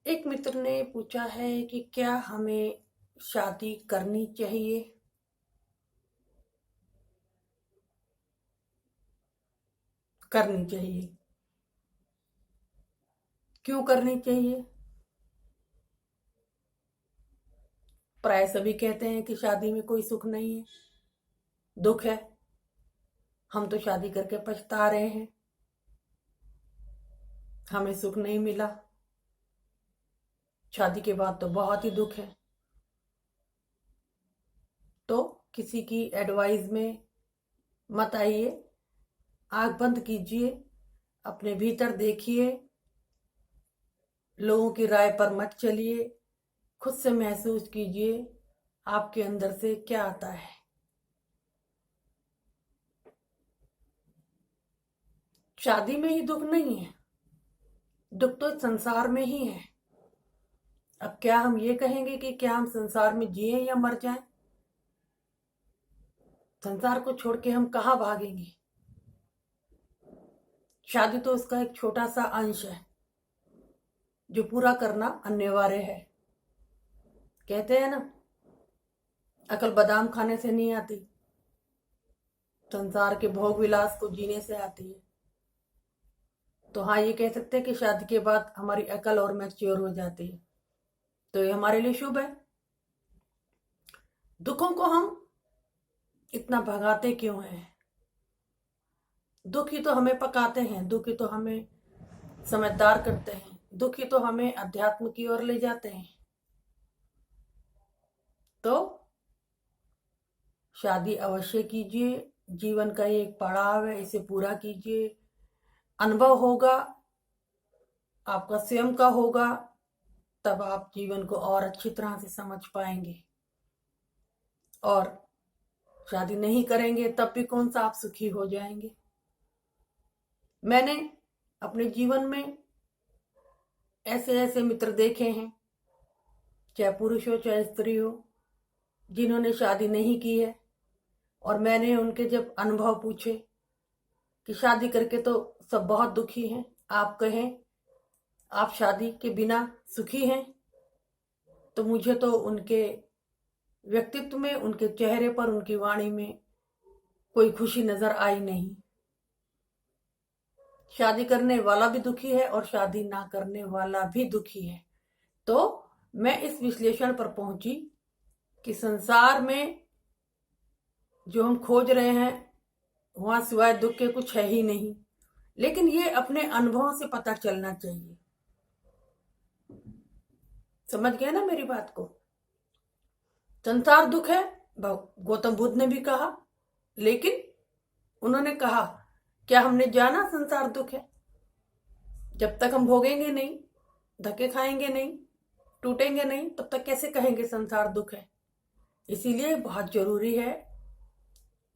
एक मित्र ने पूछा है कि क्या हमें शादी करनी चाहिए। करनी चाहिए। क्यों करनी चाहिए? प्राय सभी कहते हैं कि शादी में कोई सुख नहीं है, दुख है। हम तो शादी करके पछता रहे हैं, हमें सुख नहीं मिला। शादी के बाद तो बहुत ही दुख है। तो किसी की एडवाइस में मत आइए, आंख बंद कीजिए, अपने भीतर देखिए, लोगों की राय पर मत चलिए, खुद से महसूस कीजिए आपके अंदर से क्या आता है। शादी में ही दुख नहीं है, दुख तो संसार में ही है। अब क्या हम ये कहेंगे कि क्या हम संसार में जिए या मर जाएं? संसार को छोड़ के हम कहाँ भागेंगे? शादी तो उसका एक छोटा सा अंश है जो पूरा करना अनिवार्य है। कहते हैं ना, अकल बादाम खाने से नहीं आती, संसार के भोग विलास को जीने से आती है। तो हाँ, ये कह सकते हैं कि शादी के बाद हमारी अकल और मैच्योर हो जाती है, तो ये हमारे लिए शुभ है। दुखों को हम इतना भगाते क्यों हैं? दुख ही तो हमें पकाते हैं, दुख ही तो हमें समझदार करते हैं, दुख ही तो हमें अध्यात्म की ओर ले जाते हैं। तो शादी अवश्य कीजिए, जीवन का ये एक पड़ाव है, इसे पूरा कीजिए। अनुभव होगा, आपका स्वयं का होगा, तब आप जीवन को और अच्छी तरह से समझ पाएंगे। और शादी नहीं करेंगे तब भी कौन सा आप सुखी हो जाएंगे। मैंने अपने जीवन में ऐसे ऐसे मित्र देखे हैं, चाहे पुरुष हो चाहे स्त्री हो, जिन्होंने शादी नहीं की है। और मैंने उनके जब अनुभव पूछे कि शादी करके तो सब बहुत दुखी हैं, आप कहें आप शादी के बिना सुखी हैं, तो मुझे तो उनके व्यक्तित्व में, उनके चेहरे पर, उनकी वाणी में कोई खुशी नजर आई नहीं। शादी करने वाला भी दुखी है और शादी ना करने वाला भी दुखी है। तो मैं इस विश्लेषण पर पहुंची कि संसार में जो हम खोज रहे हैं वहां सिवाय दुख के कुछ है ही नहीं। लेकिन ये अपने अनुभव से पता चलना चाहिए। समझ गए ना मेरी बात को? संसार दुख है, गौतम बुद्ध ने भी कहा। लेकिन उन्होंने कहा, क्या हमने जाना संसार दुख है? जब तक हम भोगेंगे नहीं, धक्के खाएंगे नहीं, टूटेंगे नहीं, तब तक कैसे कहेंगे संसार दुख है? इसीलिए बहुत जरूरी है,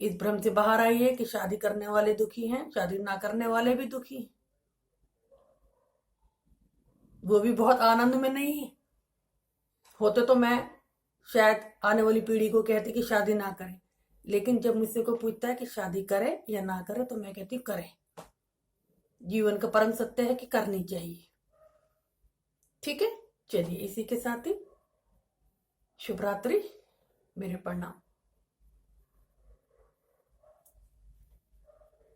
इस भ्रम से बाहर आइए कि शादी करने वाले दुखी हैं, शादी ना करने वाले भी दुखी हैं। वो भी बहुत आनंद में नहीं है। होते तो मैं शायद आने वाली पीढ़ी को कहती कि शादी ना करें, लेकिन जब मुझसे कोई पूछता है कि शादी करे या ना करे, तो मैं कहती करें। जीवन का परम सत्य है कि करनी चाहिए। ठीक है, चलिए इसी के साथ ही शुभ रात्रि, मेरे प्रणाम।